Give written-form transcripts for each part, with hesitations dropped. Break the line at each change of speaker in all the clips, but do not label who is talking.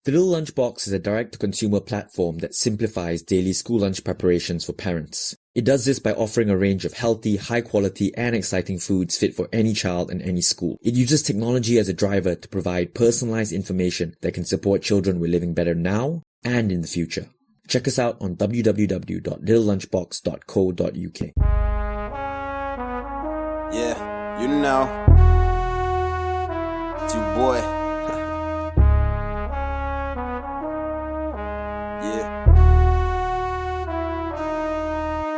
The Little LunchBox is a direct-to-consumer platform that simplifies daily school lunch preparations for parents. It does this by offering a range of healthy, high-quality, and exciting foods fit for any child and any school. It uses technology as a driver to provide personalized information that can support children with living better now and in the future. Check us out on www.littlelunchbox.co.uk.
Yeah, you know, it's your boy. Yeah.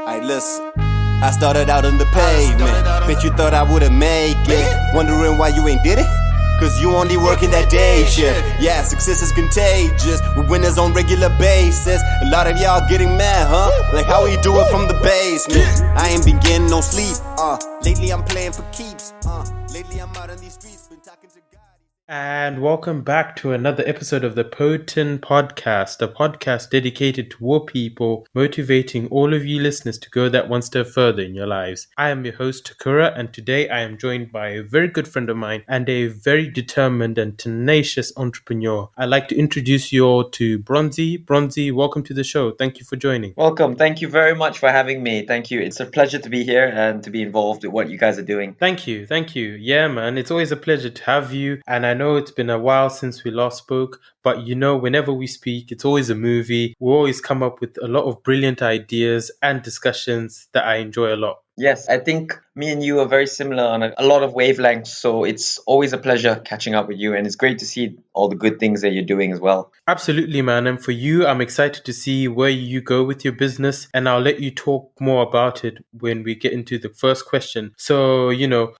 Alright, listen. I started out on the pavement. Bet you thought I wouldn't make it. Wondering why you ain't did it? Cause you only working that day shift. Yeah, success is contagious. We winners on regular basis. A lot of y'all getting mad, huh? Like how we do it from the basement. I ain't been getting no sleep. Lately I'm playing for keeps. Lately I'm out on these streets. Been talking to God.
And welcome back to another episode of the P.O.T.N podcast, a podcast dedicated to war people, motivating all of you listeners to go that one step further in your lives. I am your host, Takura, and today I am joined by a very good friend of mine and a very determined and tenacious entrepreneur. I'd like to introduce you all to Bronzie. Bronzie, welcome to the show. Thank you for joining.
Welcome. Thank you very much for having me. Thank you. It's a pleasure to be here and to be involved with what you guys are doing.
Thank you. Yeah, man. It's always a pleasure to have you. And I know it's been a while since we last spoke, but you know, whenever we speak, it's always a movie. We always come up with a lot of brilliant ideas and discussions that I enjoy a lot.
Yes, I think me and you are very similar on a lot of wavelengths. So it's always a pleasure catching up with you. And it's great to see all the good things that you're doing as well.
Absolutely, man. And for you, I'm excited to see where you go with your business. And I'll let you talk more about it when we get into the first question. So,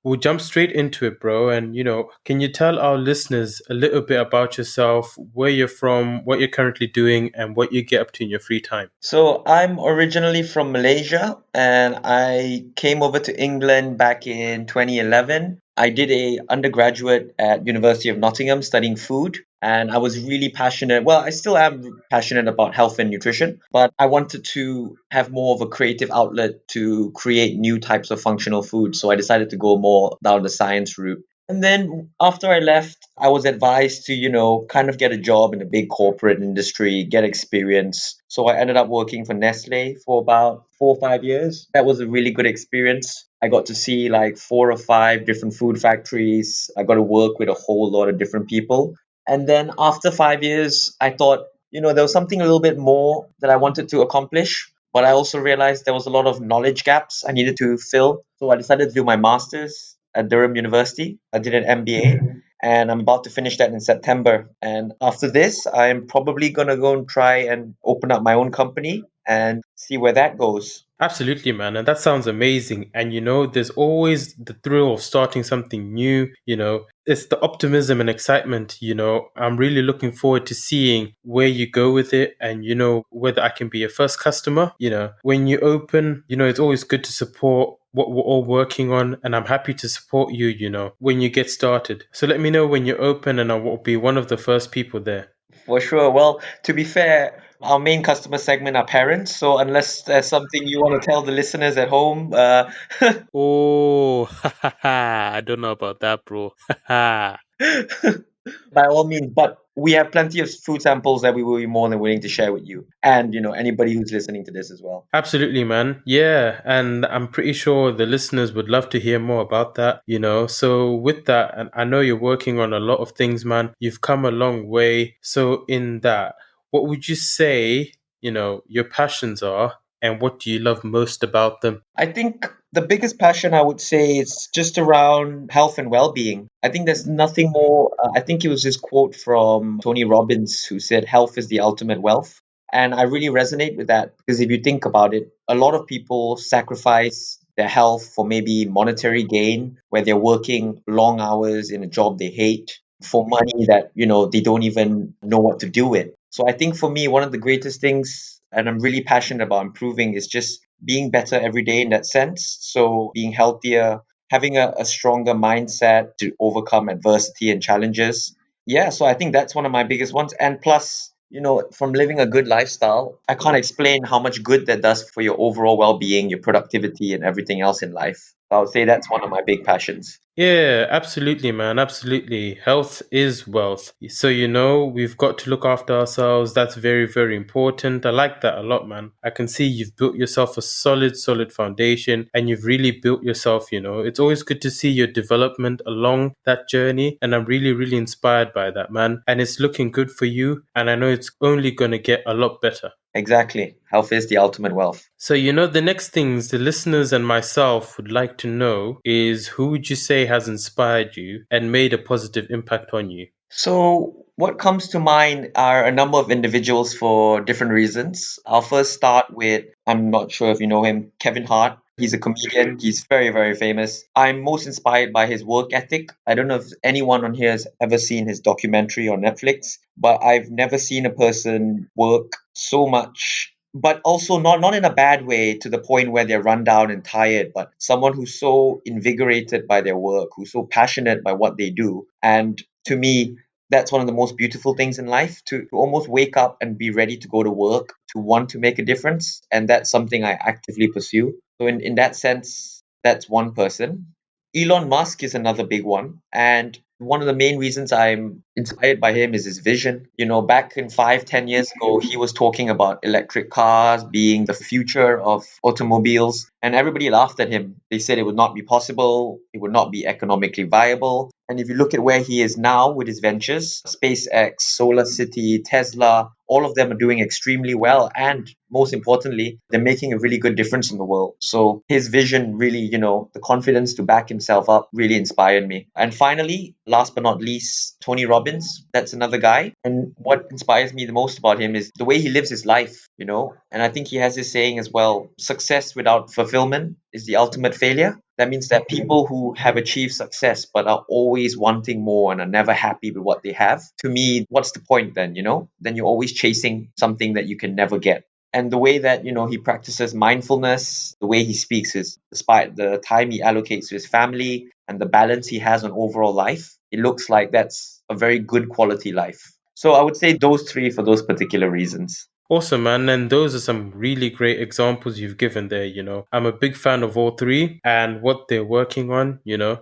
we'll jump straight into it, bro. And, can you tell our listeners a little bit about yourself, where you're from, what you're currently doing, and what you get up to in your free time?
So I'm originally from Malaysia and I came over to England back in 2011. I did a undergraduate at University of Nottingham studying food, and I was really passionate. Well, I still am passionate about health and nutrition, but I wanted to have more of a creative outlet to create new types of functional food. So I decided to go more down the science route. And then after I left, I was advised to, kind of get a job in a big corporate industry, get experience. So I ended up working for Nestle for about 4 or 5 years. That was a really good experience. I got to see like 4 or 5 different food factories. I got to work with a whole lot of different people. And then after 5 years, I thought, there was something a little bit more that I wanted to accomplish. But I also realized there was a lot of knowledge gaps I needed to fill. So I decided to do my master's at Durham University. I did an MBA and I'm about to finish that in September. And after this, I'm probably going to go and try and open up my own company and see where that goes.
Absolutely, man. And that sounds amazing. And, there's always the thrill of starting something new. It's the optimism and excitement. I'm really looking forward to seeing where you go with it and, whether I can be your first customer. When you open, it's always good to support what we're all working on. And I'm happy to support you, when you get started. So let me know when you're open and I will be one of the first people there.
For sure. Well, to be fair, our main customer segment are parents. So unless there's something you want to tell the listeners at home.
Oh, I don't know about that, bro.
By all means, but we have plenty of food samples that we will be more than willing to share with you and, anybody who's listening to this as well.
Absolutely, man. Yeah. And I'm pretty sure the listeners would love to hear more about that, So with that, and I know you're working on a lot of things, man. You've come a long way. So in that, what would you say, your passions are and what do you love most about them?
I think the biggest passion I would say is just around health and well-being. I think there's nothing more. I think it was this quote from Tony Robbins who said, "Health is the ultimate wealth." And I really resonate with that because if you think about it, a lot of people sacrifice their health for maybe monetary gain, where they're working long hours in a job they hate for money that, they don't even know what to do with. So I think for me, one of the greatest things, and I'm really passionate about improving, is just being better every day in that sense. So being healthier, having a stronger mindset to overcome adversity and challenges. Yeah, so I think that's one of my biggest ones. And plus, from living a good lifestyle, I can't explain how much good that does for your overall well-being, your productivity, and everything else in life. I would say that's one of my big passions.
Yeah, absolutely, man. Absolutely. Health is wealth. So, we've got to look after ourselves. That's very, very important. I like that a lot, man. I can see you've built yourself a solid, solid foundation and you've really built yourself, It's always good to see your development along that journey. And I'm really, really inspired by that, man. And it's looking good for you. And I know it's only going to get a lot better.
Exactly. Health is the ultimate wealth.
So, the next things the listeners and myself would like to know is who would you say has inspired you and made a positive impact on you?
So, what comes to mind are a number of individuals for different reasons. I'll first start with, I'm not sure if you know him, Kevin Hart. He's a comedian. He's very, very famous. I'm most inspired by his work ethic. I don't know if anyone on here has ever seen his documentary on Netflix, but I've never seen a person work so much, but also not in a bad way to the point where they're run down and tired, but someone who's so invigorated by their work, who's so passionate by what they do. And to me, that's one of the most beautiful things in life, to almost wake up and be ready to go to work, to want to make a difference. And that's something I actively pursue. So, in that sense, that's one person. Elon Musk is another big one. And one of the main reasons I'm inspired by him is his vision. Back in 5, 10 years ago, he was talking about electric cars being the future of automobiles, and everybody laughed at him. They said it would not be possible, it would not be economically viable. And if you look at where he is now with his ventures, SpaceX, Solar City, Tesla, all of them are doing extremely well. And most importantly, they're making a really good difference in the world. So his vision really, the confidence to back himself up really inspired me. And finally, last but not least, Tony Robbins. That's another guy. And what inspires me the most about him is the way he lives his life, And I think he has this saying as well, success without fulfillment is the ultimate failure. That means that people who have achieved success but are always wanting more and are never happy with what they have, to me, what's the point then, Then you're always chasing something that you can never get. And the way that, he practices mindfulness, the way he speaks is, despite the time he allocates to his family and the balance he has on overall life, it looks like that's a very good quality life. So I would say those three for those particular reasons.
Awesome, man. And those are some really great examples you've given there. I'm a big fan of all three and what they're working on.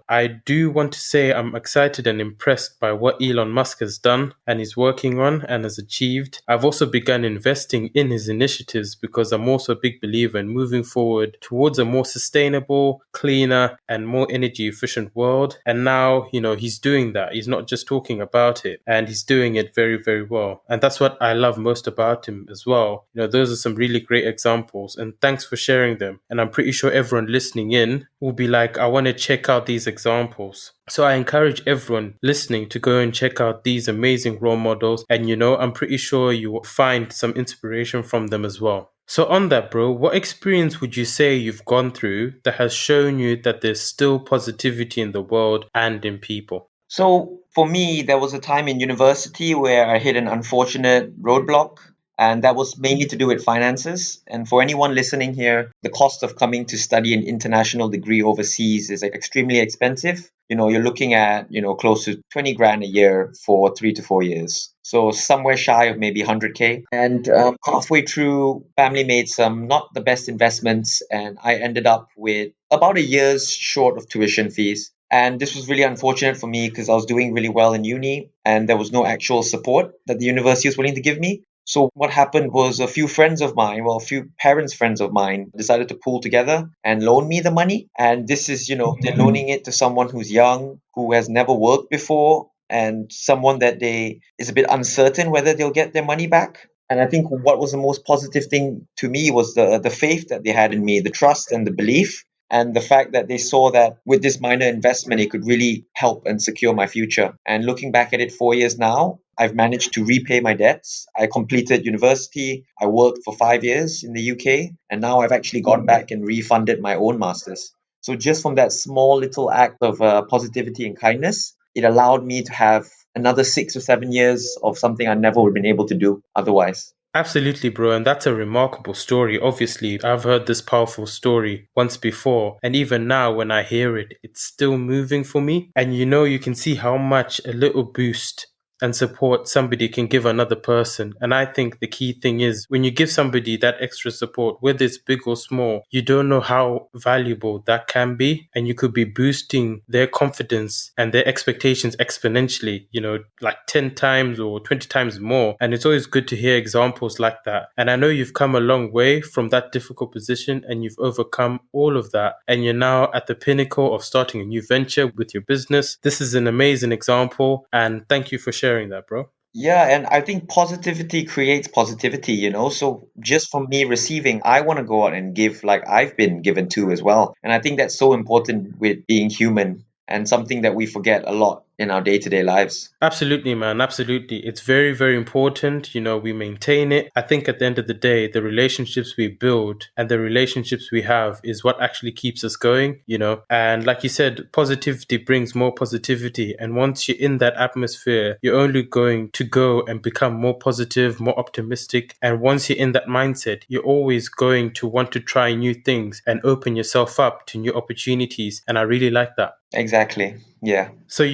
I do want to say I'm excited and impressed by what Elon Musk has done and is working on and has achieved. I've also begun investing in his initiatives because I'm also a big believer in moving forward towards a more sustainable, cleaner, and more energy efficient world. And now, he's doing that. He's not just talking about it, and he's doing it very, very well. And that's what I love most about him as well. Those are some really great examples, and thanks for sharing them. And I'm pretty sure everyone listening in will be like, I want to check out these examples. So I encourage everyone listening to go and check out these amazing role models. And I'm pretty sure you will find some inspiration from them as well. So on that, bro, what experience would you say you've gone through that has shown you that there's still positivity in the world and in people?
So for me, there was a time in university where I hit an unfortunate roadblock, and that was mainly to do with finances. And for anyone listening here, the cost of coming to study an international degree overseas is extremely expensive. You're looking at, close to 20 grand a year for 3 to 4 years. So somewhere shy of maybe 100K. And halfway through, family made some not the best investments, and I ended up with about a year's short of tuition fees. And this was really unfortunate for me because I was doing really well in uni and there was no actual support that the university was willing to give me. So what happened was a few parents' friends of mine decided to pool together and loan me the money. And this is, they're loaning it to someone who's young, who has never worked before, and someone that they is a bit uncertain whether they'll get their money back. And I think what was the most positive thing to me was the faith that they had in me, the trust and the belief, and the fact that they saw that with this minor investment, it could really help and secure my future. And looking back at it 4 years now, I've managed to repay my debts. I completed university. I worked for 5 years in the UK, and now I've actually gone back and refunded my own master's. So just from that small little act of positivity and kindness, it allowed me to have another 6 or 7 years of something I never would have been able to do otherwise.
Absolutely, bro. And that's a remarkable story. Obviously, I've heard this powerful story once before. And even now, when I hear it, it's still moving for me. And you can see how much a little boost and support somebody can give another person. And I think the key thing is when you give somebody that extra support, whether it's big or small, you don't know how valuable that can be. And you could be boosting their confidence and their expectations exponentially, like 10 times or 20 times more. And it's always good to hear examples like that. And I know you've come a long way from that difficult position and you've overcome all of that. And you're now at the pinnacle of starting a new venture with your business. This is an amazing example. And thank you for sharing that, bro.
Yeah, and I think positivity creates positivity, So just from me receiving, I want to go out and give like I've been given to as well. And I think that's so important with being human and something that we forget a lot in our day-to-day lives.
Absolutely, man. Absolutely. It's very, very important. We maintain it. I think at the end of the day, the relationships we build and the relationships we have is what actually keeps us going. And like you said, positivity brings more positivity. And once you're in that atmosphere, you're only going to go and become more positive, more optimistic. And once you're in that mindset, you're always going to want to try new things and open yourself up to new opportunities. And I really like that.
Exactly. Yeah.
So,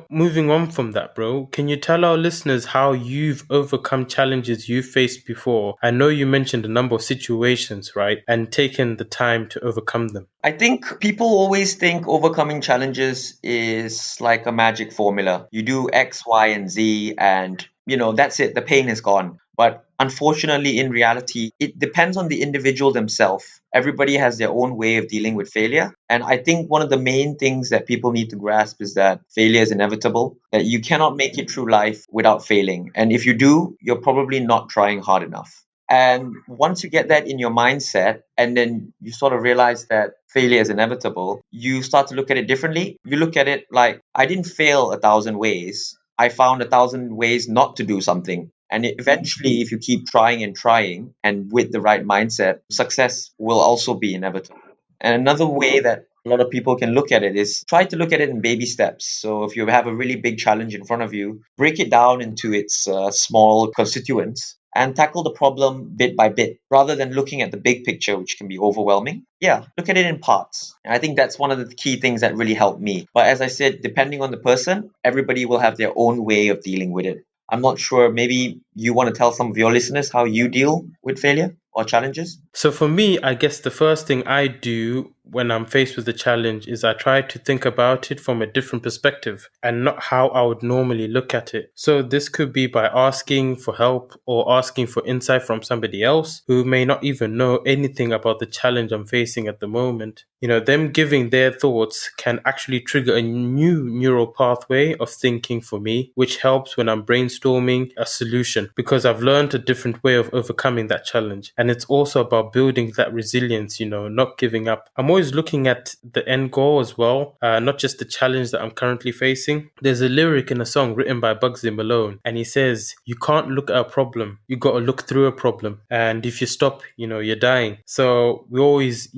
moving on from that, bro, can you tell our listeners how you've overcome challenges you faced before? I know you mentioned a number of situations, right? And taken the time to overcome them.
I think people always think overcoming challenges is like a magic formula. You do X, Y, and Z, and that's it. The pain is gone. But unfortunately, in reality, it depends on the individual themselves. Everybody has their own way of dealing with failure. And I think one of the main things that people need to grasp is that failure is inevitable, that you cannot make it through life without failing. And if you do, you're probably not trying hard enough. And once you get that in your mindset, and then you sort of realize that failure is inevitable, you start to look at it differently. You look at it like, I didn't fail 1,000 ways. I found 1,000 ways not to do something. And eventually, if you keep trying and with the right mindset, success will also be inevitable. And another way that a lot of people can look at it is try to look at it in baby steps. So if you have a really big challenge in front of you, break it down into its small constituents and tackle the problem bit by bit rather than looking at the big picture, which can be overwhelming. Yeah, look at it in parts. And I think that's one of the key things that really helped me. But as I said, depending on the person, everybody will have their own way of dealing with it. I'm not sure, maybe you want to tell some of your listeners how you deal with failure or challenges?
So for me, I guess the first thing I do when I'm faced with a challenge is I try to think about it from a different perspective and not how I would normally look at it. So this could be by asking for help or asking for insight from somebody else who may not even know anything about the challenge I'm facing at the moment. Them giving their thoughts can actually trigger a new neural pathway of thinking for me, which helps when I'm brainstorming a solution because I've learned a different way of overcoming that challenge. And it's also about building that resilience, not giving up. I'm always looking at the end goal as well, not just the challenge that I'm currently facing. There's a lyric in a song written by Bugsy Malone, and he says, you can't look at a problem, you got to look through a problem. And if you stop, you're dying. So we always,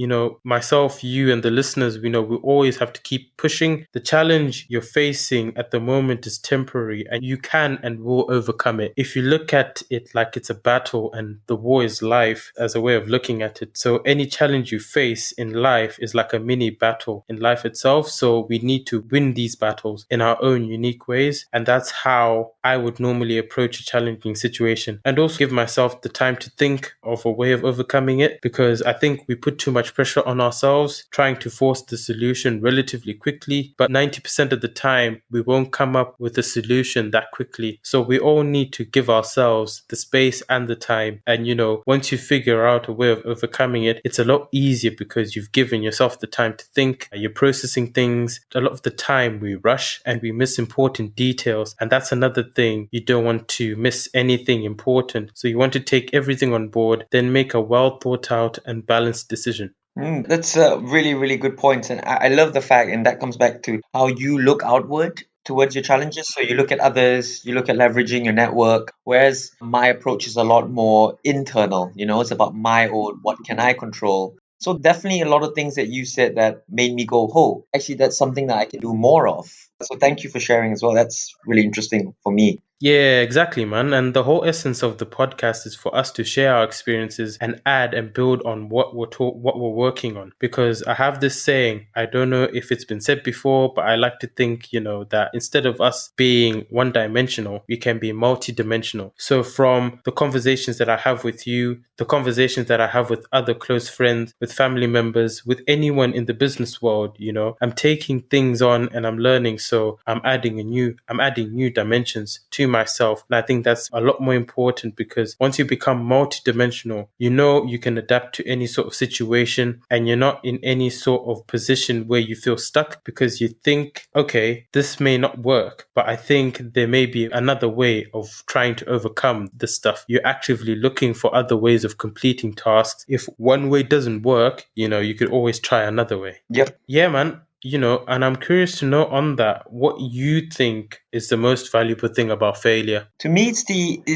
myself, you and the listeners, we always have to keep pushing. The challenge you're facing at the moment is temporary and you can and will overcome it. If you look at it like it's a battle and the war is life as a way of looking at it. So any challenge you face in life is like a mini battle in life itself. So we need to win these battles in our own unique ways. And that's how I would normally approach a challenging situation, and also give myself the time to think of a way of overcoming it, because I think we put too much pressure on ourselves trying to force the solution relatively quickly. But 90% of the time, we won't come up with a solution that quickly. So we all need to give ourselves the space and the time. And, once you figure out a way of overcoming it, it's a lot easier because you've given yourself the time to think, you're processing things. A lot of the time we rush and we miss important details. And that's another thing. You don't want to miss anything important. So you want to take everything on board, then make a well thought out and balanced decision.
That's a really, really good point. And I love the fact, and that comes back to how you look outward towards your challenges. So you look at others, you look at leveraging your network, whereas my approach is a lot more internal. It's about my own, what can I control? So definitely a lot of things that you said that made me go, oh, actually, that's something that I can do more of. So thank you for sharing as well. That's really interesting for me.
Yeah, exactly, man. And the whole essence of the podcast is for us to share our experiences and add and build on what we're working on. Because I have this saying, I don't know if it's been said before, but I like to think, that instead of us being one dimensional, we can be multi-dimensional. So from the conversations that I have with you, the conversations that I have with other close friends, with family members, with anyone in the business world, I'm taking things on and I'm learning. So I'm adding new dimensions to myself. And I think that's a lot more important because once you become multidimensional, you can adapt to any sort of situation and you're not in any sort of position where you feel stuck because you think, okay, this may not work, but I think there may be another way of trying to overcome this stuff. You're actively looking for other ways of completing tasks. If one way doesn't work, you could always try another way.
Yep.
Yeah, man. And I'm curious to know on that what you think is the most valuable thing about failure.
To me, it's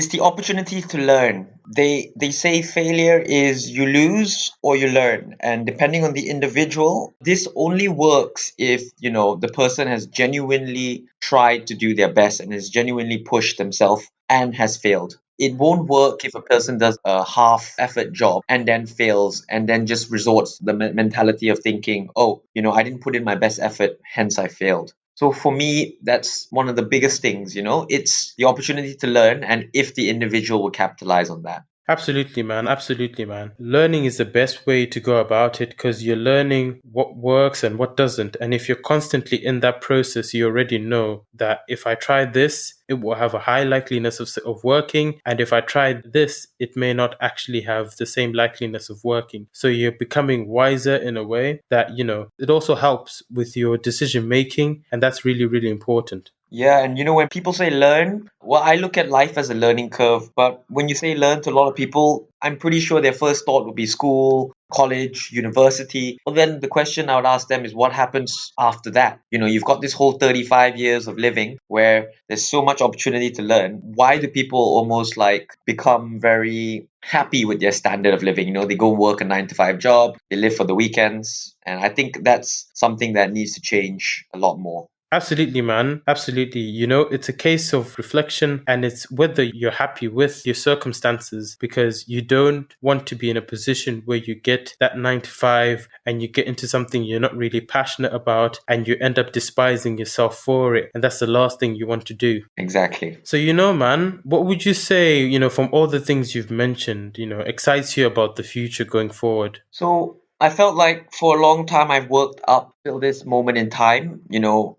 the opportunity to learn. They say failure is you lose or you learn, and depending on the individual, this only works if the person has genuinely tried to do their best and has genuinely pushed themselves and has failed. It won't work if a person does a half effort job and then fails and then just resorts to the mentality of thinking, oh, I didn't put in my best effort, hence I failed. So for me, that's one of the biggest things, it's the opportunity to learn and if the individual will capitalize on that.
Absolutely, man. Absolutely, man. Learning is the best way to go about it because you're learning what works and what doesn't. And if you're constantly in that process, you already know that if I try this, it will have a high likeliness of working. And if I try this, it may not actually have the same likeliness of working. So you're becoming wiser in a way that, it also helps with your decision making. And that's really, really important.
Yeah, and when people say learn, well, I look at life as a learning curve. But when you say learn to a lot of people, I'm pretty sure their first thought would be school, college, university. Well, then the question I would ask them is what happens after that? You've got this whole 35 years of living where there's so much opportunity to learn. Why do people almost like become very happy with their standard of living? They go work a 9 to 5 job, they live for the weekends. And I think that's something that needs to change a lot more.
Absolutely, man. Absolutely. It's a case of reflection and it's whether you're happy with your circumstances because you don't want to be in a position where you get that 9 to 5 and you get into something you're not really passionate about and you end up despising yourself for it. And that's the last thing you want to do.
Exactly.
So, man, what would you say, from all the things you've mentioned, excites you about the future going forward?
So I felt like for a long time I've worked up till this moment in time.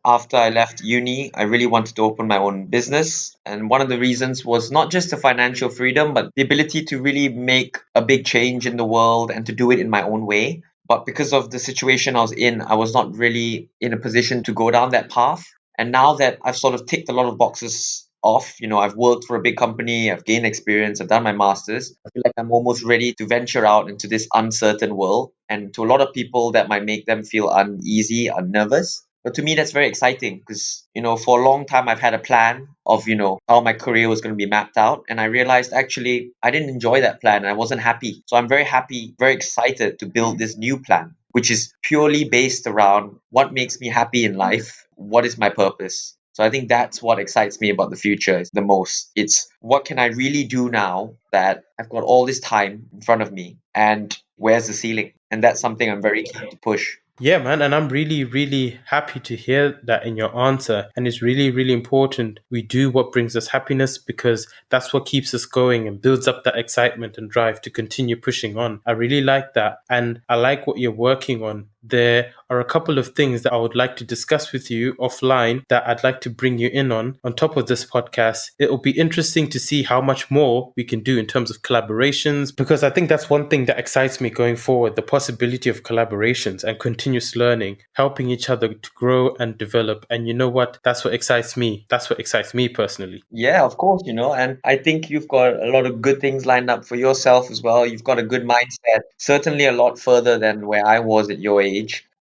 After I left uni, I really wanted to open my own business. And one of the reasons was not just the financial freedom, but the ability to really make a big change in the world and to do it in my own way. But because of the situation I was in, I was not really in a position to go down that path. And now that I've sort of ticked a lot of boxes off, I've worked for a big company, I've gained experience, I've done my master's, I feel like I'm almost ready to venture out into this uncertain world. And to a lot of people, that might make them feel uneasy, unnervous. But to me, that's very exciting because, for a long time, I've had a plan of, how my career was going to be mapped out. And I realized actually I didn't enjoy that plan and I wasn't happy. So I'm very happy, very excited to build this new plan, which is purely based around what makes me happy in life. What is my purpose? So I think that's what excites me about the future the most. It's what can I really do now that I've got all this time in front of me and where's the ceiling? And that's something I'm very keen to push.
Yeah, man. And I'm really, really happy to hear that in your answer. And it's really, really important we do what brings us happiness because that's what keeps us going and builds up that excitement and drive to continue pushing on. I really like that. And I like what you're working on. There are a couple of things that I would like to discuss with you offline that I'd like to bring you in on top of this podcast. It will be interesting to see how much more we can do in terms of collaborations, because I think that's one thing that excites me going forward, the possibility of collaborations and continuous learning, helping each other to grow and develop. And you know what? That's what excites me. That's what excites me personally.
Yeah, of course, and I think you've got a lot of good things lined up for yourself as well. You've got a good mindset, certainly a lot further than where I was at your age.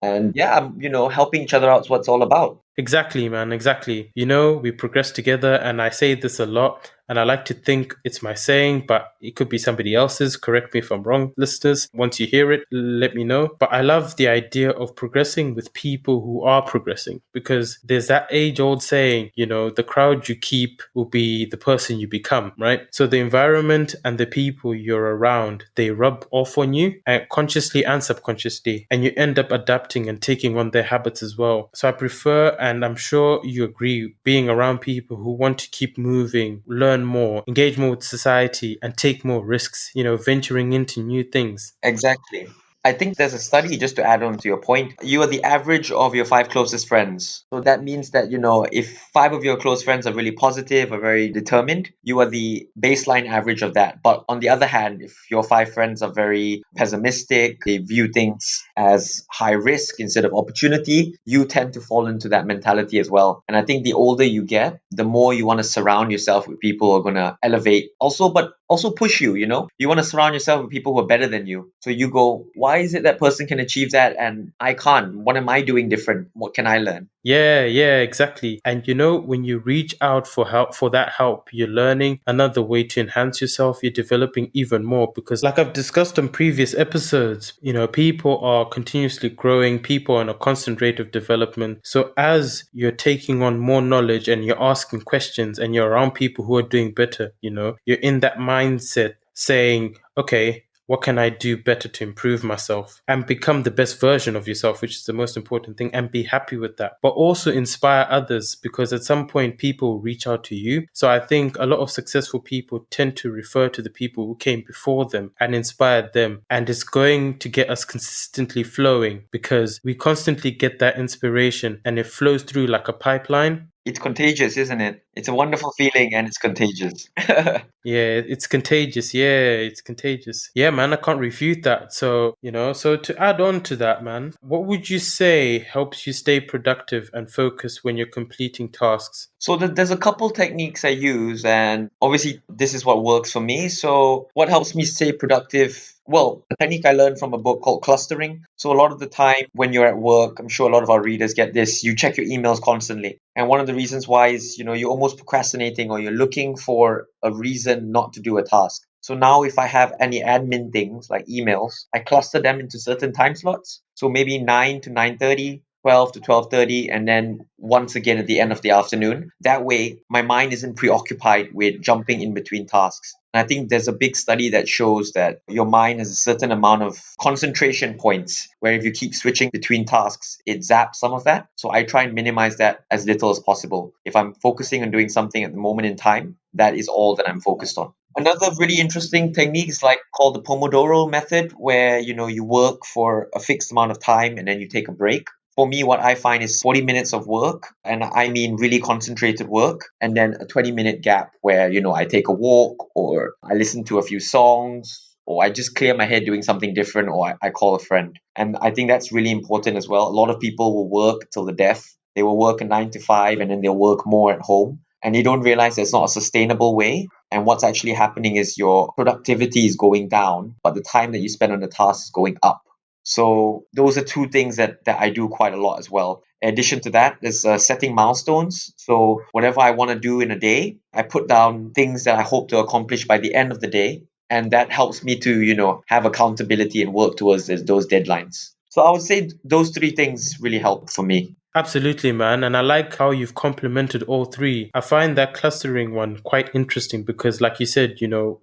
And yeah, helping each other out is what it's all about.
Exactly, man. Exactly. We progress together. And I say this a lot. And I like to think it's my saying, but it could be somebody else's. Correct me if I'm wrong, listeners. Once you hear it, let me know. But I love the idea of progressing with people who are progressing, because there's that age-old saying, the crowd you keep will be the person you become, right? So the environment and the people you're around, they rub off on you, consciously and subconsciously, and you end up adapting and taking on their habits as well. So I prefer, and I'm sure you agree, being around people who want to keep moving, learn more, engage more with society, and take more risks, venturing into new things.
Exactly. I think there's a study, just to add on to your point. You are the average of your 5 closest friends. So that means that, if 5 of your close friends are really positive or very determined, you are the baseline average of that. But on the other hand, if your 5 friends are very pessimistic, they view things as high risk instead of opportunity, you tend to fall into that mentality as well. And I think the older you get, the more you want to surround yourself with people who are going to elevate also, but also push you. You want to surround yourself with people who are better than you. So you go, why is it that person can achieve that and I can't? What am I doing different? What can I learn?
Yeah, exactly. And when you reach out for help, for that help, you're learning another way to enhance yourself. You're developing even more, because like I've discussed on previous episodes, people are continuously growing, people are on a constant rate of development. So as you're taking on more knowledge and you're asking questions and you're around people who are doing better, you're in that mindset saying, okay, what can I do better to improve myself and become the best version of yourself, which is the most important thing, and be happy with that. But also inspire others, because at some point people reach out to you. So I think a lot of successful people tend to refer to the people who came before them and inspired them. And it's going to get us consistently flowing, because we constantly get that inspiration and it flows through like a pipeline.
It's contagious, isn't it? It's a wonderful feeling and it's contagious.
Yeah, it's contagious. Yeah, it's contagious. Yeah, man, I can't refute that. So, so to add on to that, man, what would you say helps you stay productive and focused when you're completing tasks?
So there's a couple techniques I use, and obviously this is what works for me. So what helps me stay productive? Well, a technique I learned from a book called clustering. So a lot of the time when you're at work, I'm sure a lot of our readers get this, you check your emails constantly. And one of the reasons why is, you're almost procrastinating or you're looking for a reason not to do a task. So now if I have any admin things like emails, I cluster them into certain time slots. So maybe 9 to 9:30, 12 to 12:30, and then once again at the end of the afternoon. That way, my mind isn't preoccupied with jumping in between tasks. And I think there's a big study that shows that your mind has a certain amount of concentration points, where if you keep switching between tasks, it zaps some of that. So I try and minimize that as little as possible. If I'm focusing on doing something at the moment in time, that is all that I'm focused on. Another really interesting technique is called the Pomodoro Method, where you work for a fixed amount of time and then you take a break. For me, what I find is 40 minutes of work, and I mean really concentrated work, and then a 20-minute gap where, I take a walk or I listen to a few songs or I just clear my head doing something different, or I call a friend. And I think that's really important as well. A lot of people will work till the death. They will work a 9 to 5 and then they'll work more at home. And they don't realize that's not a sustainable way. And what's actually happening is your productivity is going down, but the time that you spend on the task is going up. So those are two things that I do quite a lot as well. In addition to that, there's setting milestones. So whatever I want to do in a day, I put down things that I hope to accomplish by the end of the day. And that helps me to, have accountability and work towards those deadlines. So I would say those three things really help for me.
Absolutely, man. And I like how you've complemented all three. I find that clustering one quite interesting because, like you said,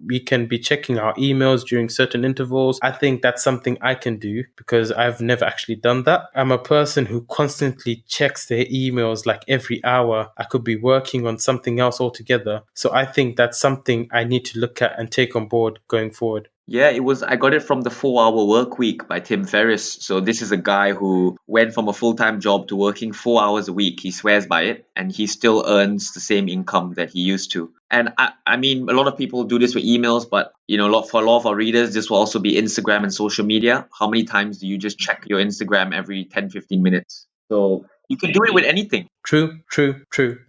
we can be checking our emails during certain intervals. I think that's something I can do because I've never actually done that. I'm a person who constantly checks their emails like every hour. I could be working on something else altogether. So I think that's something I need to look at and take on board going forward.
Yeah, I got it from the 4 Hour Work Week by Tim Ferriss. So this is a guy who went from a full-time job to working 4 hours a week. He swears by it and he still earns the same income that he used to. And I mean, a lot of people do this with emails, but for a lot of our readers, this will also be Instagram and social media. How many times do you just check your Instagram every 10, 15 minutes? So you can do it with anything.
True.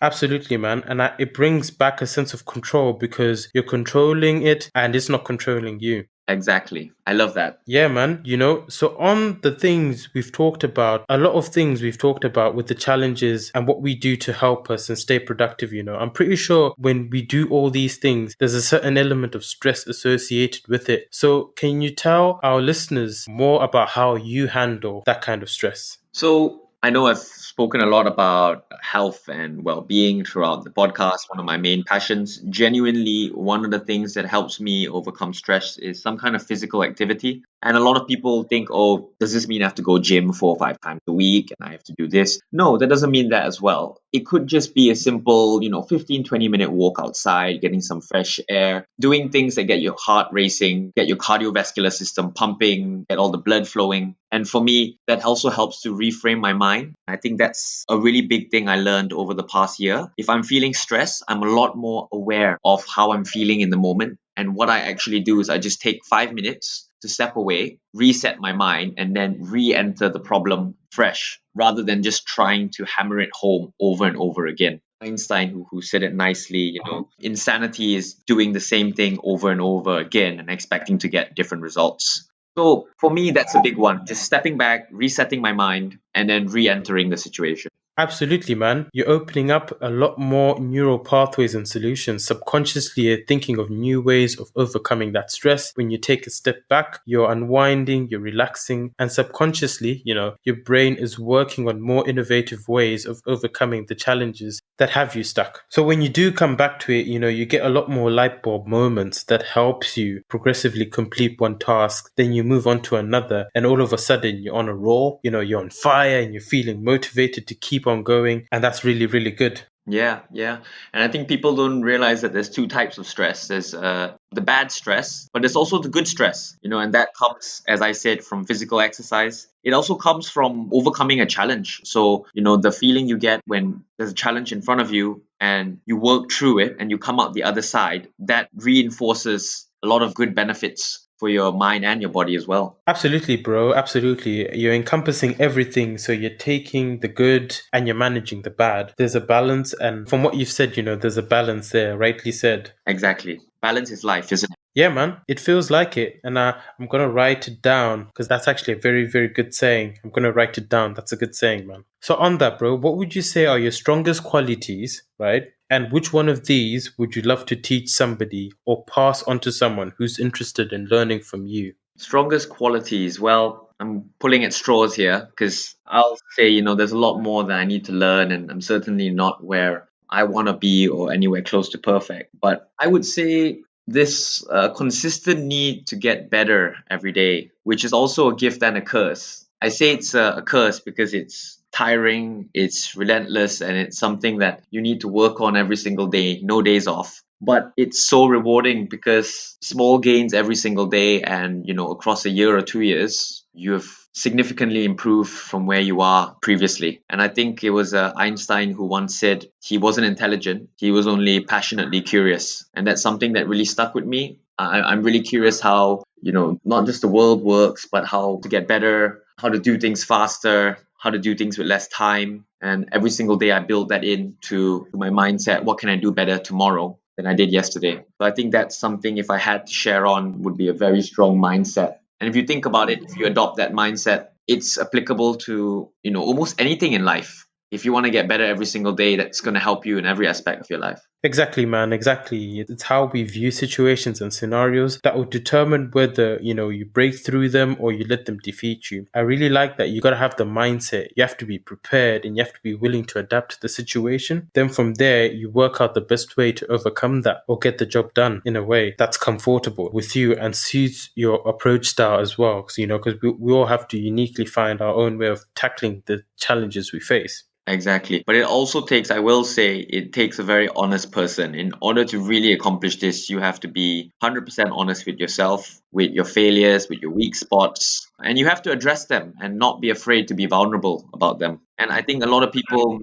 Absolutely, man. And it brings back a sense of control because you're controlling it and it's not controlling you.
Exactly. I love that.
Yeah, man. So on the things we've talked about, a lot of things we've talked about with the challenges and what we do to help us and stay productive, I'm pretty sure when we do all these things, there's a certain element of stress associated with it. So can you tell our listeners more about how you handle that kind of stress?
So I know I've spoken a lot about health and well-being throughout the podcast, one of my main passions. Genuinely, one of the things that helps me overcome stress is some kind of physical activity. And a lot of people think, oh, does this mean I have to go gym 4 or 5 times a week and I have to do this? No, that doesn't mean that as well. It could just be a simple, 15, 20-minute walk outside, getting some fresh air, doing things that get your heart racing, get your cardiovascular system pumping, get all the blood flowing. And for me, that also helps to reframe my mind. I think that's a really big thing I learned over the past year. If I'm feeling stressed, I'm a lot more aware of how I'm feeling in the moment. And what I actually do is I just take 5 minutes to step away, reset my mind, and then re-enter the problem fresh rather than just trying to hammer it home over and over again. Einstein, who said it nicely, insanity is doing the same thing over and over again and expecting to get different results. So for me, that's a big one. Just stepping back, resetting my mind, and then re-entering the situation.
Absolutely, man. You're opening up a lot more neural pathways and solutions. Subconsciously, you're thinking of new ways of overcoming that stress. When you take a step back, you're unwinding, you're relaxing, and subconsciously, your brain is working on more innovative ways of overcoming the challenges that have you stuck. So when you do come back to it, you get a lot more light bulb moments that helps you progressively complete one task. Then you move on to another, and all of a sudden you're on a roll, you're on fire and you're feeling motivated to keep on going. And that's really, really good.
Yeah, yeah. And I think people don't realize that there's two types of stress. There's the bad stress, but there's also the good stress, and that comes, as I said, from physical exercise. It also comes from overcoming a challenge. So, the feeling you get when there's a challenge in front of you and you work through it and you come out the other side, that reinforces a lot of good benefits for your mind and your body as well.
Absolutely, bro. Absolutely. You're encompassing everything. So you're taking the good and you're managing the bad. There's a balance. And from what you've said, there's a balance there, rightly said.
Exactly. Balance is life, isn't it?
Yeah, man, it feels like it. And I'm going to write it down because that's actually a very, very good saying. I'm going to write it down. That's a good saying, man. So on that, bro, what would you say are your strongest qualities, right? And which one of these would you love to teach somebody or pass on to someone who's interested in learning from you?
Strongest qualities. Well, I'm pulling at straws here because I'll say, there's a lot more that I need to learn, and I'm certainly not where I want to be or anywhere close to perfect. But I would say this consistent need to get better every day, which is also a gift and a curse. I say it's a curse because it's tiring, it's relentless, and it's something that you need to work on every single day, no days off. But it's so rewarding because small gains every single day, and across a year or 2 years, you have significantly improved from where you are previously. And I think it was Einstein who once said he wasn't intelligent, he was only passionately curious. And that's something that really stuck with me. I'm really curious how, not just the world works, but how to get better, how to do things faster, how to do things with less time. And every single day I build that into my mindset. What can I do better tomorrow than I did yesterday? So I think that's something, if I had to share on, would be a very strong mindset. And if you think about it, if you adopt that mindset, it's applicable to, almost anything in life. If you want to get better every single day, that's going to help you in every aspect of your life.
Exactly, man. Exactly. It's how we view situations and scenarios that will determine whether, you break through them or you let them defeat you. I really like that. You got to have the mindset. You have to be prepared and you have to be willing to adapt to the situation. Then from there, you work out the best way to overcome that or get the job done in a way that's comfortable with you and suits your approach style as well. Because we all have to uniquely find our own way of tackling the challenges we face.
Exactly. But it also takes, I will say, it takes a very honest person. In order to really accomplish this, you have to be 100% honest with yourself, with your failures, with your weak spots, And you have to address them and not be afraid to be vulnerable about them. And I think a lot of people,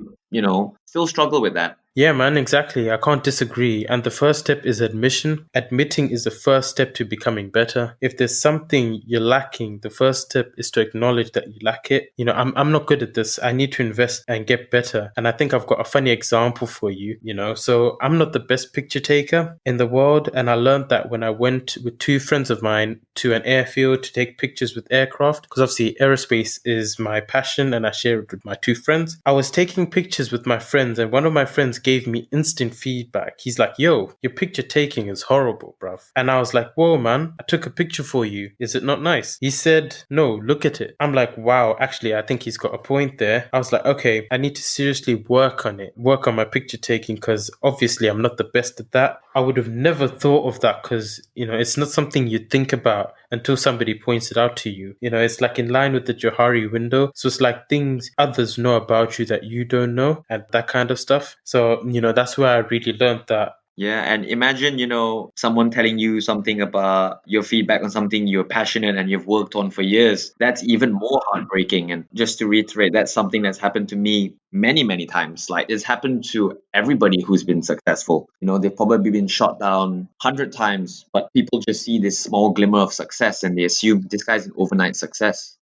still struggle with that.
Yeah, man, exactly. I can't disagree. And the first step is admission. Admitting is the first step to becoming better. If there's something you're lacking, the first step is to acknowledge that you lack it. I'm not good at this. I need to invest and get better. And I think I've got a funny example for you, So I'm not the best picture taker in the world. And I learned that when I went with two friends of mine to an airfield to take pictures with aircraft, because obviously aerospace is my passion and I share it with my two friends. I was taking pictures with my friends, and one of my friends gave me instant feedback. He's like, yo, your picture taking is horrible, bruv. And I was like, whoa, man, I took a picture for you. Is it not nice? He said, no, look at it. I'm like, wow, actually, I think he's got a point there. I was like, okay, I need to seriously work on my picture taking, because obviously I'm not the best at that. I would have never thought of that because, it's not something you think about until somebody points it out to you. It's like in line with the Johari window. So it's like things others know about you that you don't know and that kind of stuff. So, that's where I really learned that.
Yeah, and imagine, someone telling you something about your feedback on something you're passionate and you've worked on for years. That's even more heartbreaking. And just to reiterate, that's something that's happened to me many, many times. Like, it's happened to everybody who's been successful. They've probably been shot down 100 times, but people just see this small glimmer of success and they assume this guy's an overnight success,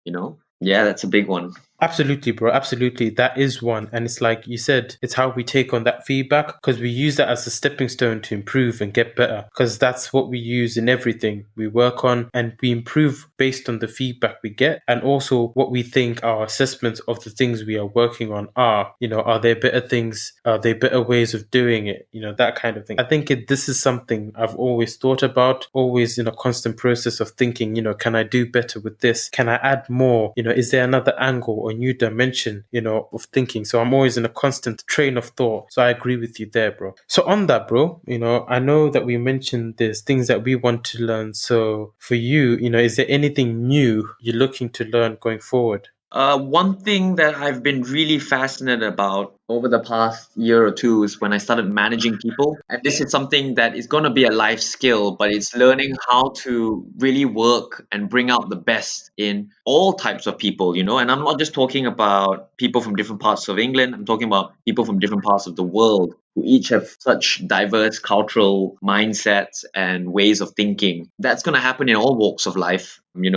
Yeah, that's a big one.
Absolutely, bro. Absolutely. That is one. And it's like you said, it's how we take on that feedback, because we use that as a stepping stone to improve and get better, because that's what we use in everything we work on, and we improve based on the feedback we get and also what we think our assessments of the things we are working on are. Are there better things? Are there better ways of doing it? That kind of thing. I think this is something I've always thought about, always in a constant process of thinking, can I do better with this? Can I add more? Is there another angle or new dimension, of thinking? So I'm always in a constant train of thought. So I agree with you there, bro. So on that, bro, I know that we mentioned there's things that we want to learn. So for you, is there anything new you're looking to learn going forward?
One thing that I've been really fascinated about over the past year or two is when I started managing people. And this is something that is going to be a life skill, but it's learning how to really work and bring out the best in all types of people, And I'm not just talking about people from different parts of England. I'm talking about people from different parts of the world who each have such diverse cultural mindsets and ways of thinking. That's going to happen in all walks of life, You're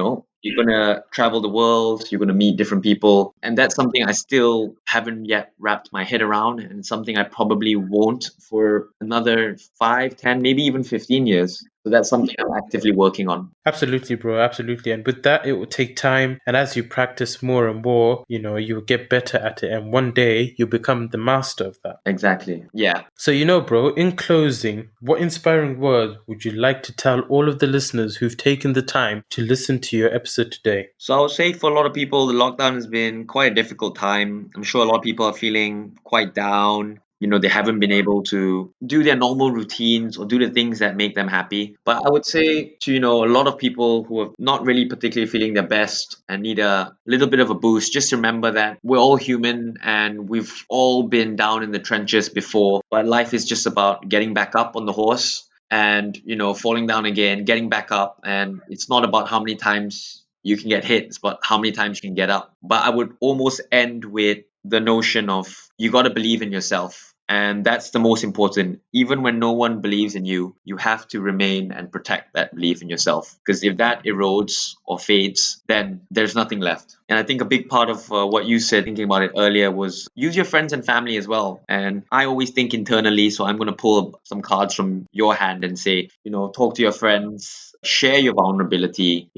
going to travel the world, you're going to meet different people. And that's something I still haven't yet wrapped my head around, and something I probably won't for another 5, 10, maybe even 15 years. So that's something I'm actively working on.
Absolutely, bro. Absolutely. And with that, it will take time. And as you practice more and more, you'll get better at it. And one day you'll become the master of that.
Exactly. Yeah.
So, bro, in closing, what inspiring word would you like to tell all of the listeners who've taken the time to listen to your episode today?
So I would say for a lot of people, the lockdown has been quite a difficult time. I'm sure a lot of people are feeling quite down. They haven't been able to do their normal routines or do the things that make them happy. But I would say to, a lot of people who are not really particularly feeling their best and need a little bit of a boost, just remember that we're all human and we've all been down in the trenches before. But life is just about getting back up on the horse and, falling down again, getting back up. And it's not about how many times you can get hit, it's about how many times you can get up. But I would almost end with the notion of you got to believe in yourself. And that's the most important. Even when no one believes in you, you have to remain and protect that belief in yourself. Because if that erodes or fades, then there's nothing left. And I think a big part of what you said, thinking about it earlier, was use your friends and family as well. And I always think internally, so I'm going to pull some cards from your hand and say, talk to your friends, share your vulnerability,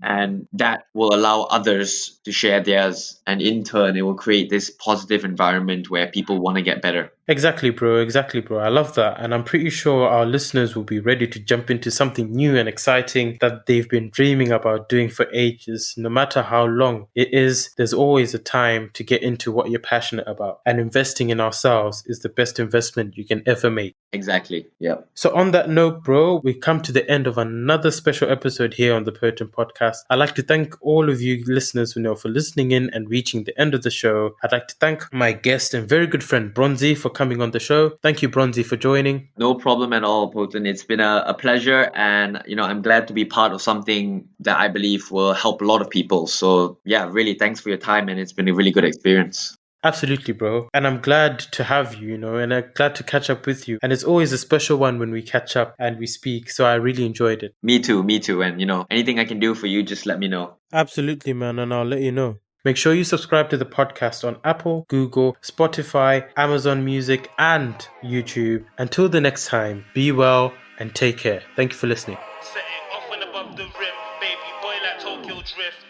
and that will allow others to share theirs. And in turn, it will create this positive environment where people want to get better.
Exactly, bro. Exactly, bro. I love that. And I'm pretty sure our listeners will be ready to jump into something new and exciting that they've been dreaming about doing for ages. No matter how long it is, there's always a time to get into what you're passionate about. And investing in ourselves is the best investment you can ever make.
Exactly. Yeah.
So on that note, bro, we come to the end of another special episode here on the P.O.T.N podcast. I'd like to thank all of you listeners for listening in and reaching the end of the show. I'd like to thank my guest and very good friend Bronzie for coming on the show. Thank you, Bronzie, for joining.
No problem at all, P.O.T.N. It's been a pleasure, and I'm glad to be part of something that I believe will help a lot of people. So yeah, really thanks for your time, and it's been a really good experience.
Absolutely, bro. And I'm glad to have you, and I'm glad to catch up with you. And it's always a special one when we catch up and we speak. So I really enjoyed it.
Me too. And anything I can do for you, just let me know.
Absolutely, man. And I'll let you know. Make sure you subscribe to the podcast on Apple, Google, Spotify, Amazon Music, and YouTube. Until the next time, be well and take care. Thank you for listening.
Set it off and above the rim, baby boy like Tokyo Drift.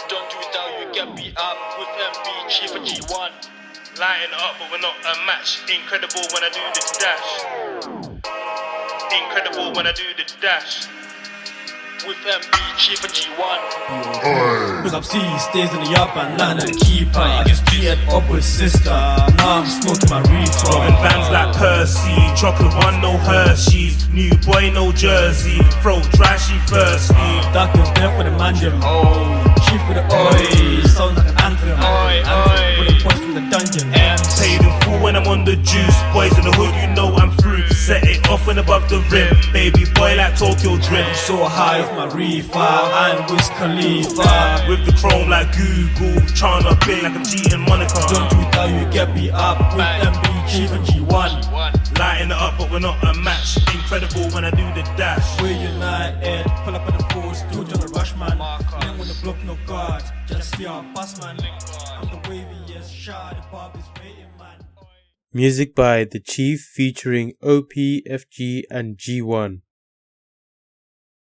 Don't do it down, you get beat up with MB, cheaper G1. Lighting up, but we're not a match. Incredible when I do the dash. Incredible when I do the dash. With MB, cheaper G1.
Cause I'm seeing stays in the yard and land and keeper. I just cheated up with sister. Now I'm smoking my reefer.
Rolling bands like Percy. Chocolate one, no Hershey's. New boy, no jersey. Throat dry, she thirsty.
Doctor's there for the mandem. Oh, chief for the oi. Sounds like an anthem. With the boys from the dungeon.
Paid in full when I'm on the juice. Boys in the hood, you know I'm through. Set it off and above the rim. Baby boy like Tokyo Drift.
So high off my reefer. I'm Wiz Khalifa.
With the chrome like Google. Tryna big like I'm cheating Monica.
Don't do that, you get beat up with MB, chief and G1.
Lighting it up, but we're not a match. Incredible when I do the dash.
We're united. Pull up on the force, do it on the rush, man. Then when the block no guard, just see our boss, man. I'm the waviest shot, the pop is waiting, man.
Music by The Chief featuring OP, FG, and G1.